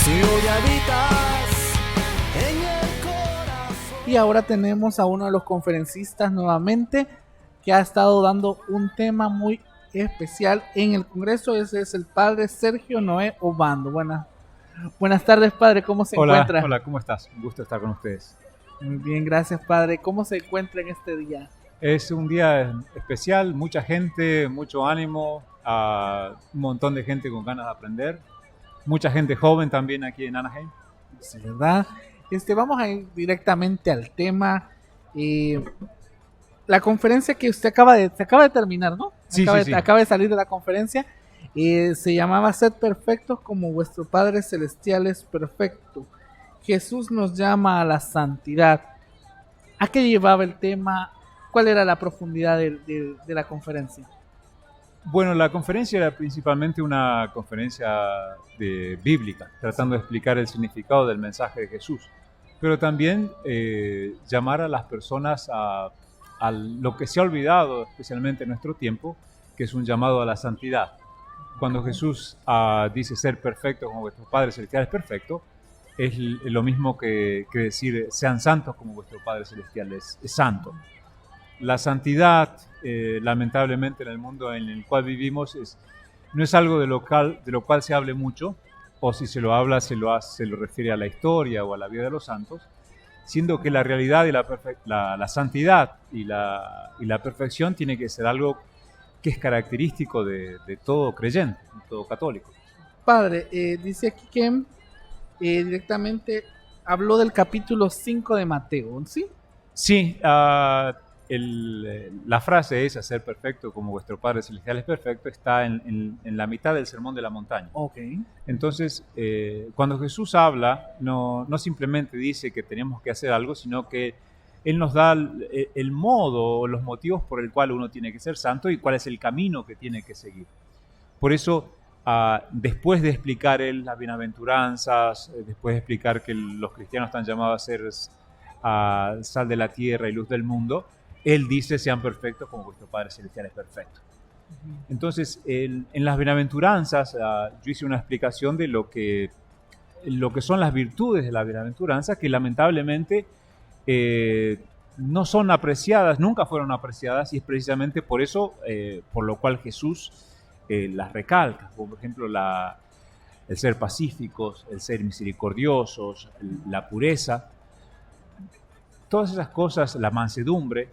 Si hoy habitas en el corazón. Y ahora tenemos a uno de los conferencistas nuevamente que ha estado dando un tema muy especial en el Congreso. Ese es el padre Sergio Noé Obando. Buenas tardes, padre. ¿Cómo se encuentra? Hola, ¿cómo estás? Un gusto estar con ustedes. Muy bien, gracias, padre. ¿Cómo se encuentra en este día? Es un día especial, mucha gente, mucho ánimo, un montón de gente con ganas de aprender, mucha gente joven también aquí en Anaheim. Sí, ¿verdad? Vamos a ir directamente al tema. La conferencia que usted se acaba de terminar, ¿no? Sí. Acaba de salir de la conferencia. Se llamaba Sed perfectos como vuestro Padre Celestial es perfecto. Jesús nos llama a la santidad. ¿A qué llevaba el tema? ¿Cuál era la profundidad de la conferencia? Bueno, la conferencia era principalmente una conferencia bíblica, tratando de explicar el significado del mensaje de Jesús, pero también llamar a las personas a lo que se ha olvidado, especialmente en nuestro tiempo, que es un llamado a la santidad. Cuando Jesús dice ser perfecto como vuestro Padre Celestial es perfecto, es lo mismo que decir sean santos como vuestro Padre Celestial es santo. La santidad, lamentablemente en el mundo en el cual vivimos, no es algo de lo cual se hable mucho, o si se lo habla se lo refiere a la historia o a la vida de los santos, siendo que la realidad y la santidad y la perfección tiene que ser algo que es característico de todo creyente, de todo católico. Padre, dice aquí que directamente habló del capítulo 5 de Mateo, ¿sí? Sí, la frase esa, ser perfecto como vuestro Padre Celestial es perfecto, está en la mitad del Sermón de la Montaña. Okay. Entonces, cuando Jesús habla, no simplemente dice que tenemos que hacer algo, sino que Él nos da el modo o los motivos por el cual uno tiene que ser santo y cuál es el camino que tiene que seguir. Por eso, después de explicar Él las bienaventuranzas, después de explicar que los cristianos están llamados a ser sal de la tierra y luz del mundo, Él dice, sean perfectos como vuestro Padre Celestial es perfecto. Entonces, en las bienaventuranzas, yo hice una explicación de lo que son las virtudes de la bienaventuranza, que lamentablemente no son apreciadas, nunca fueron apreciadas, y es precisamente por eso, por lo cual Jesús las recalca. Por ejemplo, el ser pacíficos, el ser misericordiosos, la pureza. Todas esas cosas, la mansedumbre,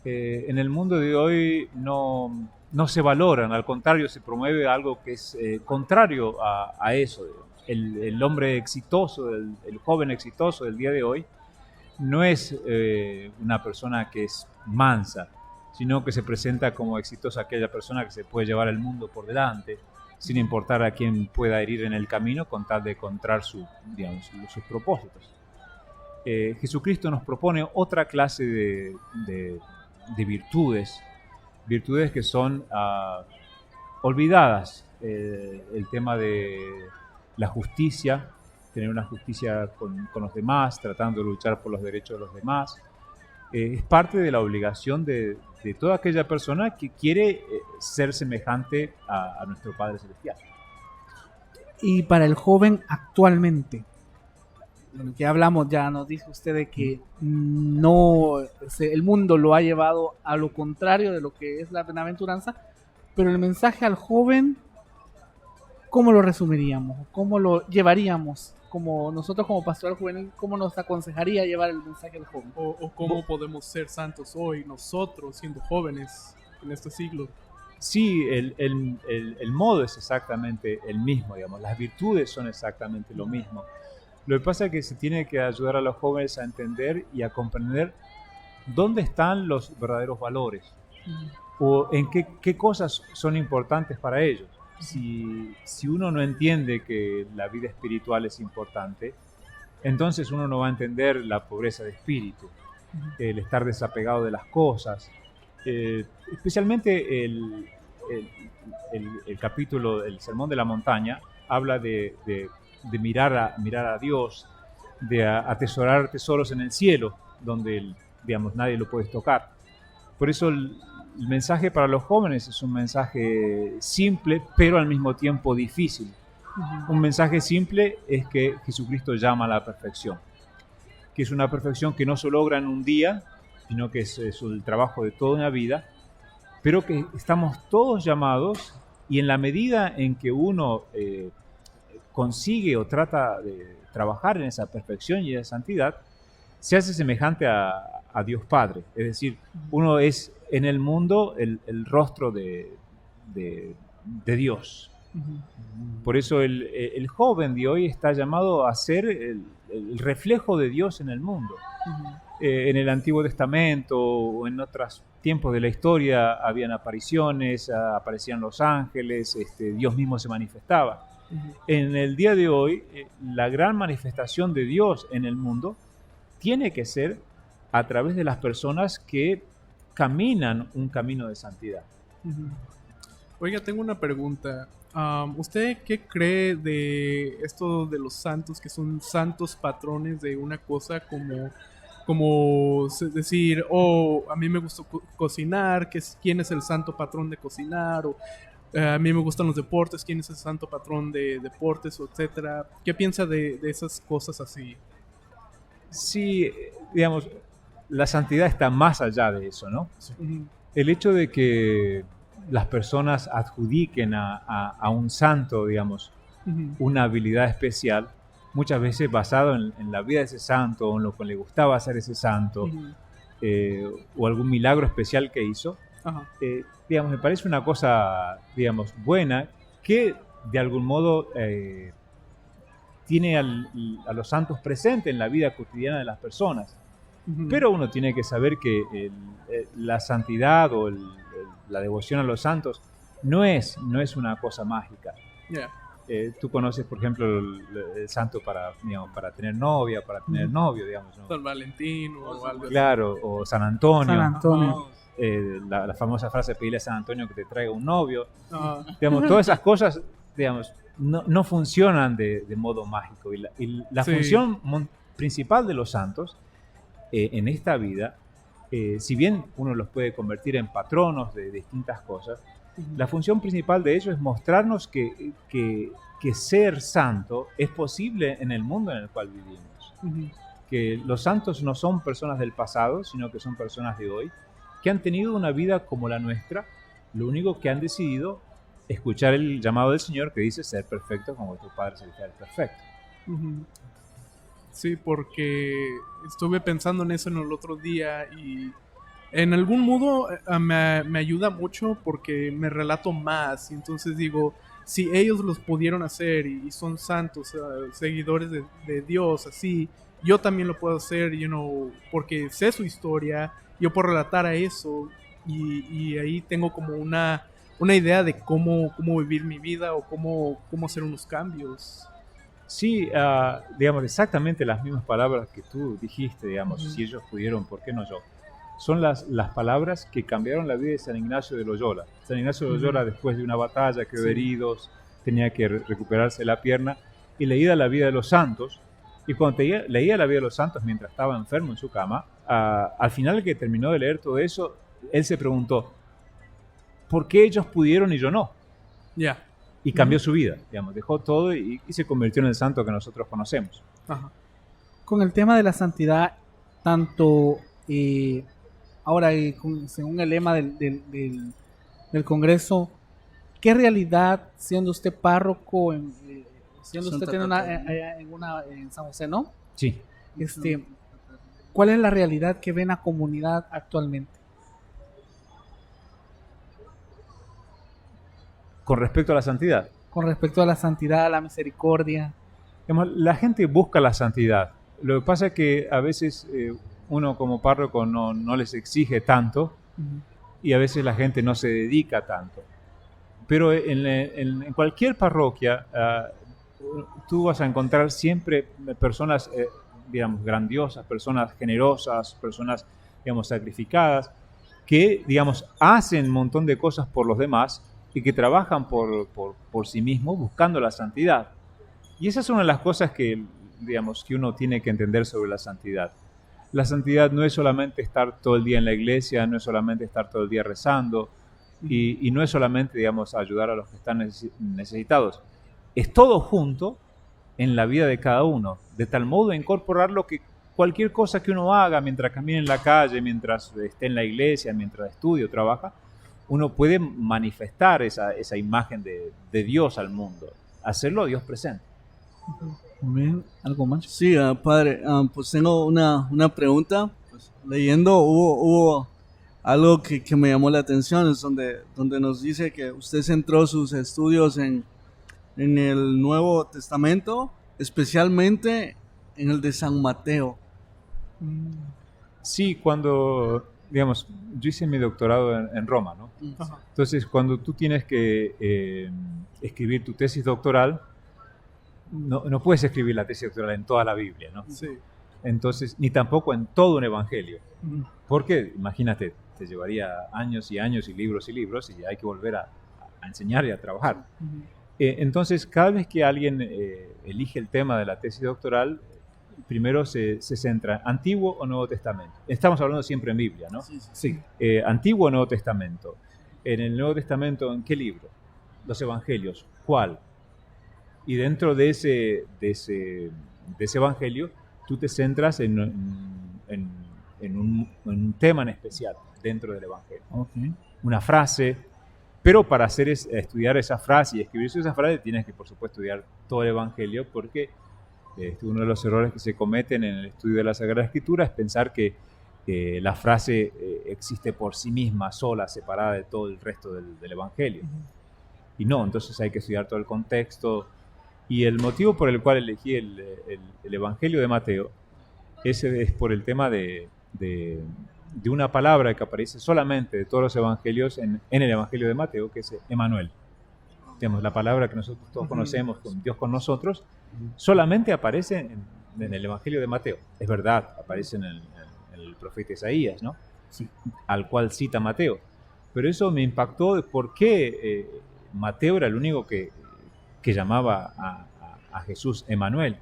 en el mundo de hoy no se valoran, al contrario, se promueve algo que es contrario a eso. El hombre exitoso, el joven exitoso del día de hoy, no es una persona que es mansa, sino que se presenta como exitosa aquella persona que se puede llevar el mundo por delante, sin importar a quién pueda herir en el camino, con tal de encontrar sus propósitos. Jesucristo nos propone otra clase de virtudes que son olvidadas. El tema de la justicia, tener una justicia con los demás, tratando de luchar por los derechos de los demás, es parte de la obligación de toda aquella persona que quiere ser semejante a nuestro Padre Celestial. Y para el joven actualmente, lo que hablamos ya, nos dice usted de que el mundo lo ha llevado a lo contrario de lo que es la bienaventuranza, pero el mensaje al joven, ¿cómo lo resumiríamos? ¿Cómo lo llevaríamos? Como nosotros como pastoral juvenil, ¿cómo nos aconsejaría llevar el mensaje al joven? O cómo podemos ser santos hoy, nosotros siendo jóvenes en este siglo. Sí, el modo es exactamente el mismo, digamos. Las virtudes son exactamente lo mismo. Lo que pasa es que se tiene que ayudar a los jóvenes a entender y a comprender dónde están los verdaderos valores o en qué cosas son importantes para ellos. Si uno no entiende que la vida espiritual es importante, entonces uno no va a entender la pobreza de espíritu, el estar desapegado de las cosas. Especialmente el capítulo del Sermón de la Montaña habla de mirar a Dios, de atesorar tesoros en el cielo, donde nadie lo puede tocar. Por eso el mensaje para los jóvenes es un mensaje simple, pero al mismo tiempo difícil, Un mensaje simple es que Jesucristo llama a la perfección, que es una perfección que no se logra en un día, sino que es el trabajo de toda una vida, pero que estamos todos llamados, y en la medida en que uno consigue o trata de trabajar en esa perfección y esa santidad, se hace semejante a Dios Padre. Es decir, uno es en el mundo el rostro de Dios. Por eso el joven de hoy está llamado a ser el reflejo de Dios en el mundo. En el Antiguo Testamento o en otros tiempos de la historia habían apariciones, aparecían los ángeles, Dios mismo se manifestaba. En el día de hoy, la gran manifestación de Dios en el mundo tiene que ser a través de las personas que caminan un camino de santidad. Oiga, tengo una pregunta. ¿Usted qué cree de esto de los santos, que son santos patrones de una cosa como decir, a mí me gusta cocinar, quién es el santo patrón de cocinar, o a mí me gustan los deportes, quién es el santo patrón de deportes, etcétera? ¿Qué piensa de esas cosas así? Sí, digamos, la santidad está más allá de eso, ¿no? Ujú. El hecho de que las personas adjudiquen a un santo, digamos, Ujú. una habilidad especial, muchas veces basado en la vida de ese santo, o en lo que le gustaba hacer ese santo, Ujú. o algún milagro especial que hizo, Ajá. digamos, me parece una cosa, digamos, buena, que de algún modo tiene a los santos presentes en la vida cotidiana de las personas. Ujú. Pero uno tiene que saber que la santidad o la devoción a los santos no es una cosa mágica. Yeah. Tú conoces, por ejemplo, el santo digamos, para tener novia, para tener novio, digamos, ¿no? San Valentín o algo así. Claro, o San Antonio. San Antonio. La famosa frase, pedirle a San Antonio que te traiga un novio. Ajá. Digamos, todas esas cosas, digamos, no funcionan de modo mágico. Y la Sí. función principal de los santos en esta vida, si bien uno los puede convertir en patronos de distintas cosas, la función principal de ellos es mostrarnos que ser santo es posible en el mundo en el cual vivimos. Ujú. Que los santos no son personas del pasado, sino que son personas de hoy, que han tenido una vida como la nuestra, lo único que han decidido escuchar el llamado del Señor que dice ser perfecto como tu Padre Celestial es perfecto. Ujú. Sí, porque estuve pensando en eso en el otro día y en algún modo me ayuda mucho porque me relato más y entonces digo, si ellos los pudieron hacer y son santos, seguidores de Dios, así, yo también lo puedo hacer, porque sé su historia, yo puedo relatar a eso y ahí tengo como una idea de cómo vivir mi vida o cómo hacer unos cambios. Sí, digamos, exactamente las mismas palabras que tú dijiste, digamos, Ujú. si ellos pudieron, ¿por qué no yo? Son las palabras que cambiaron la vida de San Ignacio de Loyola. San Ignacio de Loyola, después de una batalla, quedó Sí. herido, tenía que recuperarse la pierna, y leía la vida de los santos, y cuando leía la vida de los santos mientras estaba enfermo en su cama, al final que terminó de leer todo eso, él se preguntó, ¿por qué ellos pudieron y yo no? Ya. Y cambió su vida, digamos, dejó todo y se convirtió en el santo que nosotros conocemos. Ajá. Con el tema de la santidad, tanto ahora, según el lema del Congreso, ¿qué realidad, siendo usted párroco, siendo usted Santa tiene Catalina. en San José, ¿no? Sí. ¿Cuál es la realidad que ve en la comunidad actualmente? Con respecto a la santidad, Con respecto a la santidad, a la misericordia. digamos, la gente busca la santidad. Lo que pasa es que a veces uno como párroco no les exige tanto y a veces la gente no se dedica tanto. Pero en cualquier parroquia tú vas a encontrar siempre personas, digamos, grandiosas, personas generosas, personas, digamos, sacrificadas, que, digamos, hacen un montón de cosas por los demás y que trabajan por sí mismos buscando la santidad. Y esa es una de las cosas que, digamos, que uno tiene que entender sobre la santidad. La santidad no es solamente estar todo el día en la iglesia, no es solamente estar todo el día rezando y no es solamente, digamos, ayudar a los que están necesitados. es todo junto en la vida de cada uno, de tal modo a incorporarlo que cualquier cosa que uno haga mientras camine en la calle, mientras esté en la iglesia, mientras estudie o trabaja, uno puede manifestar esa imagen de Dios al mundo, hacerlo a Dios presente. Muy bien. ¿Algo más? Sí, padre, pues tengo una pregunta. Pues, leyendo hubo algo que me llamó la atención, es donde nos dice que usted centró sus estudios en el Nuevo Testamento, especialmente en el de San Mateo. Sí, cuando, digamos, yo hice mi doctorado en Roma, ¿no? Ajá. Entonces, cuando tú tienes que escribir tu tesis doctoral, no puedes escribir la tesis doctoral en toda la Biblia, ¿no? Sí. Entonces, ni tampoco en todo un evangelio. Porque, imagínate, te llevaría años y años y libros y hay que volver a enseñar y a trabajar. Entonces, cada vez que alguien elige el tema de la tesis doctoral, primero se centra, ¿Antiguo o Nuevo Testamento? Estamos hablando siempre en Biblia, ¿no? Sí. ¿Antiguo o Nuevo Testamento? En el Nuevo Testamento, ¿en qué libro? Los Evangelios. ¿Cuál? Y dentro de ese Evangelio, tú te centras en un tema en especial dentro del Evangelio. Okay. Una frase, pero para estudiar esa frase y escribir esa frase tienes que, por supuesto, estudiar todo el Evangelio, porque uno de los errores que se cometen en el estudio de la Sagrada Escritura es pensar que la frase existe por sí misma, sola, separada de todo el resto del Evangelio. Y no, entonces hay que estudiar todo el contexto. Y el motivo por el cual elegí el Evangelio de Mateo es por el tema de una palabra que aparece solamente de todos los evangelios en el Evangelio de Mateo, que es Emmanuel. Digamos, la palabra que nosotros todos conocemos, con Dios con nosotros, solamente aparece en el Evangelio de Mateo. Es verdad, aparece en el profeta Isaías, ¿no? Sí. Al cual cita Mateo. Pero eso me impactó de por qué Mateo era el único que llamaba a Jesús Emmanuel.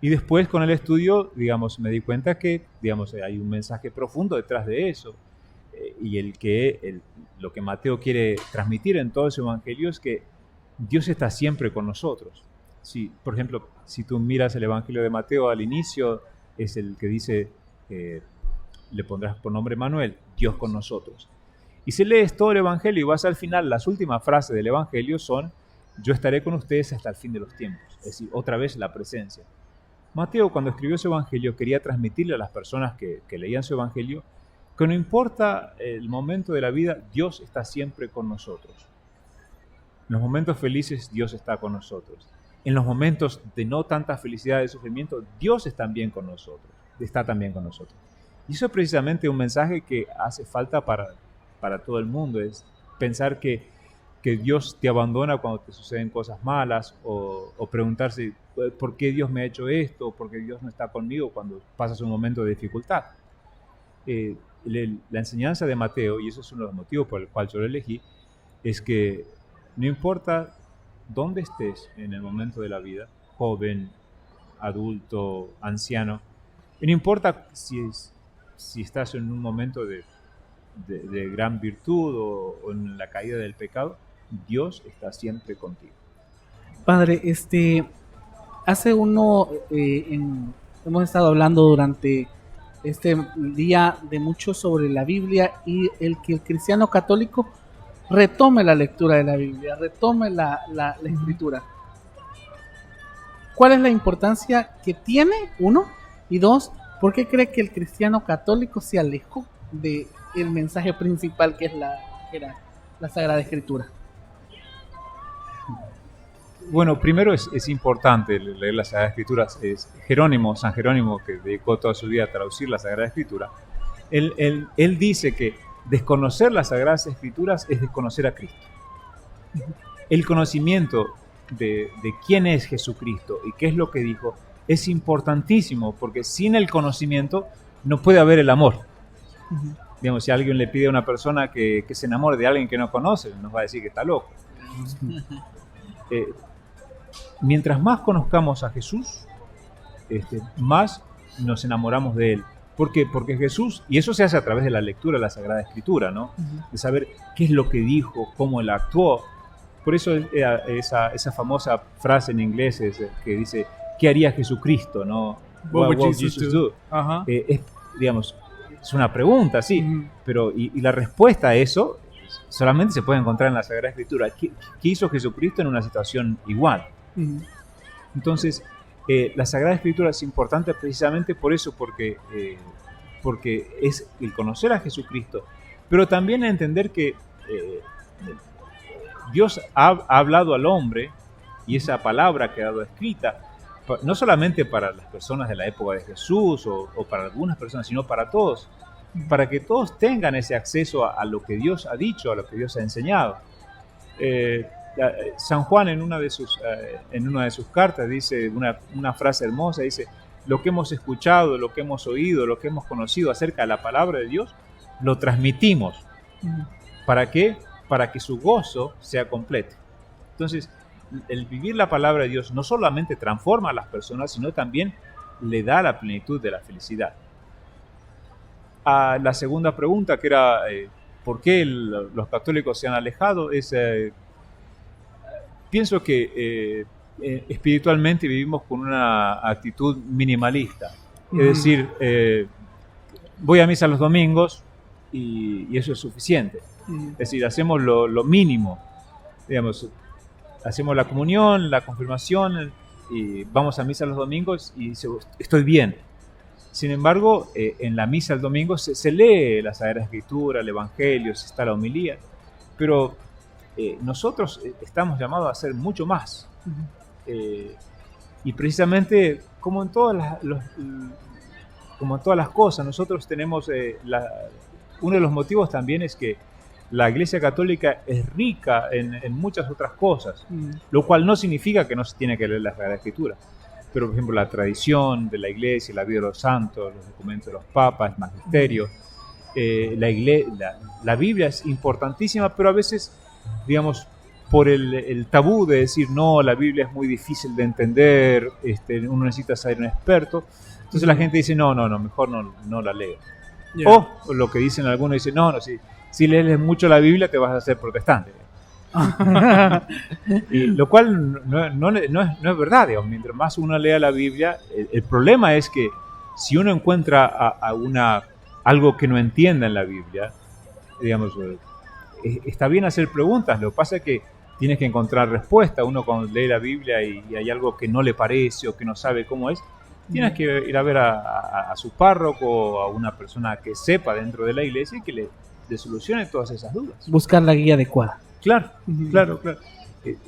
Y después con el estudio, digamos, me di cuenta que, digamos, hay un mensaje profundo detrás de eso. Y lo que Mateo quiere transmitir en todo ese evangelio es que Dios está siempre con nosotros. Sí, por ejemplo, si tú miras el Evangelio de Mateo al inicio, es el que dice, le pondrás por nombre Manuel, Dios con nosotros. Y si lees todo el Evangelio y vas al final, las últimas frases del Evangelio son, yo estaré con ustedes hasta el fin de los tiempos. Es decir, otra vez la presencia. Mateo, cuando escribió su Evangelio, quería transmitirle a las personas que leían su Evangelio que no importa el momento de la vida, Dios está siempre con nosotros. En los momentos felices, Dios está con nosotros. En los momentos de no tanta felicidad y sufrimiento, Dios está también con nosotros. Y eso es precisamente un mensaje que hace falta para todo el mundo, es pensar que Dios te abandona cuando te suceden cosas malas o preguntarse ¿por qué Dios me ha hecho esto? ¿Por qué Dios no está conmigo cuando pasas un momento de dificultad? La enseñanza de Mateo, y eso es uno de los motivos por el cual yo lo elegí, es que no importa dónde estés en el momento de la vida, joven, adulto, anciano, y no importa si estás en un momento de gran virtud o en la caída del pecado, Dios está siempre contigo. Padre, hemos estado hablando durante este día de mucho sobre la Biblia y que el cristiano católico retome la lectura de la Biblia, retome la escritura. ¿Cuál es la importancia que tiene? Uno, y dos, ¿por qué cree que el cristiano católico se alejó del mensaje principal que es la Sagrada Escritura? Bueno, primero es importante leer la Sagrada Escritura. Es San Jerónimo, que dedicó toda su vida a traducir la Sagrada Escritura, él dice que desconocer las Sagradas Escrituras es desconocer a Cristo. El conocimiento de quién es Jesucristo y qué es lo que dijo es importantísimo, porque sin el conocimiento no puede haber el amor. Digamos, si alguien le pide a una persona que se enamore de alguien que no conoce, nos va a decir que está loco. Mientras más conozcamos a Jesús, más nos enamoramos de Él. ¿Por qué? Porque Jesús, y eso se hace a través de la lectura de la Sagrada Escritura, ¿no? De saber qué es lo que dijo, cómo Él actuó, Por eso esa famosa frase en inglés que dice, ¿qué haría Jesucristo? ¿No? What would Jesus do? Ajá. Digamos, es una pregunta, sí, pero y la respuesta a eso solamente se puede encontrar en la Sagrada Escritura. ¿Qué hizo Jesucristo en una situación igual? Entonces, la Sagrada Escritura es importante precisamente por eso, porque es el conocer a Jesucristo, pero también entender que Dios ha hablado al hombre y esa palabra ha quedado escrita, no solamente para las personas de la época de Jesús o para algunas personas, sino para todos, para que todos tengan ese acceso a lo que Dios ha dicho, a lo que Dios ha enseñado. San Juan en una de sus cartas dice una frase hermosa, dice, lo que hemos escuchado, lo que hemos oído, lo que hemos conocido acerca de la palabra de Dios, lo transmitimos. ¿Para qué? Para que su gozo sea completo. Entonces, el vivir la palabra de Dios no solamente transforma a las personas, sino también le da la plenitud de la felicidad. A la segunda pregunta, que era ¿por qué los católicos se han alejado? Pienso que espiritualmente vivimos con una actitud minimalista. Es decir, voy a misa los domingos y eso es suficiente. Es decir, hacemos lo mínimo. Digamos, hacemos la comunión, la confirmación y vamos a misa los domingos y estoy bien. Sin embargo, en la misa el domingo se lee la Sagrada Escritura, el Evangelio, se está la homilía, pero nosotros estamos llamados a hacer mucho más. Y precisamente, como en todas las cosas, nosotros tenemos, uno de los motivos también es que la Iglesia Católica es rica en muchas otras cosas, lo cual no significa que no se tiene que leer la Sagrada Escritura. Pero, por ejemplo, la tradición de la Iglesia, la vida de los santos, los documentos de los papas, el magisterio, la Biblia es importantísima, pero a veces, digamos, por el tabú de decir, no, la Biblia es muy difícil de entender, uno necesita ser un experto, entonces la gente dice, no, mejor no la leo. Yeah. O lo que dicen algunos, dicen, no, si lees mucho la Biblia te vas a hacer protestante. Y lo cual no es verdad, digamos. Mientras más uno lea la Biblia, el problema es que si uno encuentra algo que no entienda en la Biblia, digamos, está bien hacer preguntas, lo que pasa es que tienes que encontrar respuesta. Uno cuando lee la Biblia y hay algo que no le parece o que no sabe cómo es, tienes que ir a ver a su párroco o a una persona que sepa dentro de la iglesia y que le solucione todas esas dudas. Buscar la guía adecuada. Claro.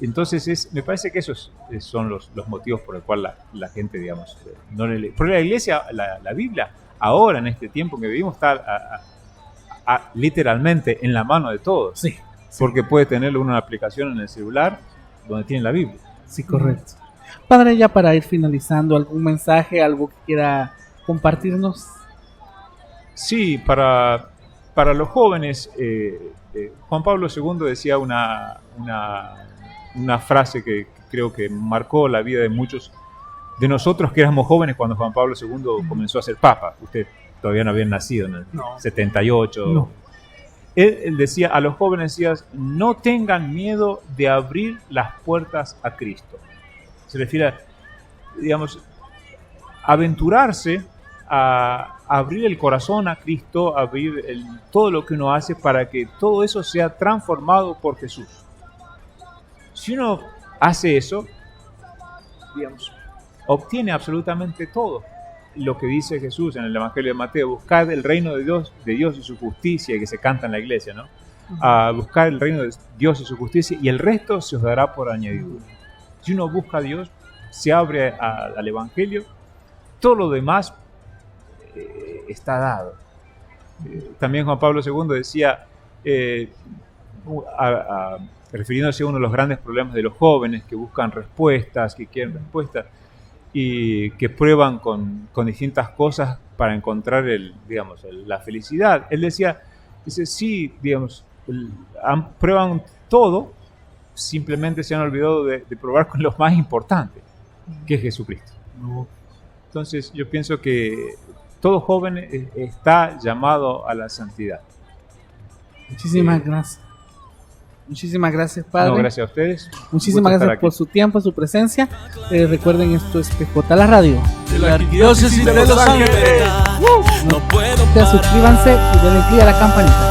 Entonces, me parece que esos son los motivos por el cual la gente, digamos, no le lee. Porque la iglesia, la Biblia, ahora en este tiempo que vivimos, está literalmente en la mano de todos. Sí. Porque puede tener una aplicación en el celular donde tiene la Biblia. Sí, correcto. Padre, ya para ir finalizando, ¿algún mensaje, algo que quiera compartirnos? Sí, para los jóvenes, Juan Pablo II decía una frase que creo que marcó la vida de muchos de nosotros que éramos jóvenes cuando Juan Pablo II comenzó a ser papa. Usted todavía no había nacido en el 78. No. Él decía a los jóvenes, decía, no tengan miedo de abrir las puertas a Cristo. Se refiere a, digamos, aventurarse a abrir el corazón a Cristo, abrir todo lo que uno hace para que todo eso sea transformado por Jesús. Si uno hace eso, digamos, obtiene absolutamente todo lo que dice Jesús en el Evangelio de Mateo: buscad el reino de Dios y su justicia, que se canta en la iglesia, ¿no? Buscad el reino de Dios y su justicia y el resto se os dará por añadidura. Si uno busca a Dios, se abre al Evangelio, todo lo demás está dado. También Juan Pablo II decía, refiriéndose a uno de los grandes problemas de los jóvenes que buscan respuestas, que quieren respuestas y que prueban con distintas cosas para encontrar la felicidad. Él dice, sí, digamos, prueban todo, simplemente se han olvidado de probar con lo más importante, que es Jesucristo. Entonces yo pienso que todo joven está llamado a la santidad. Muchísimas gracias. Muchísimas gracias, Padre. No, gracias a ustedes. Muchísimas Gusto estar gracias por aquí. su tiempo, su presencia. Recuerden, esto es PJ La Radio. De la Arquidiócesis de Los Ángeles. Ustedes suscríbanse y denle clic a la campanita.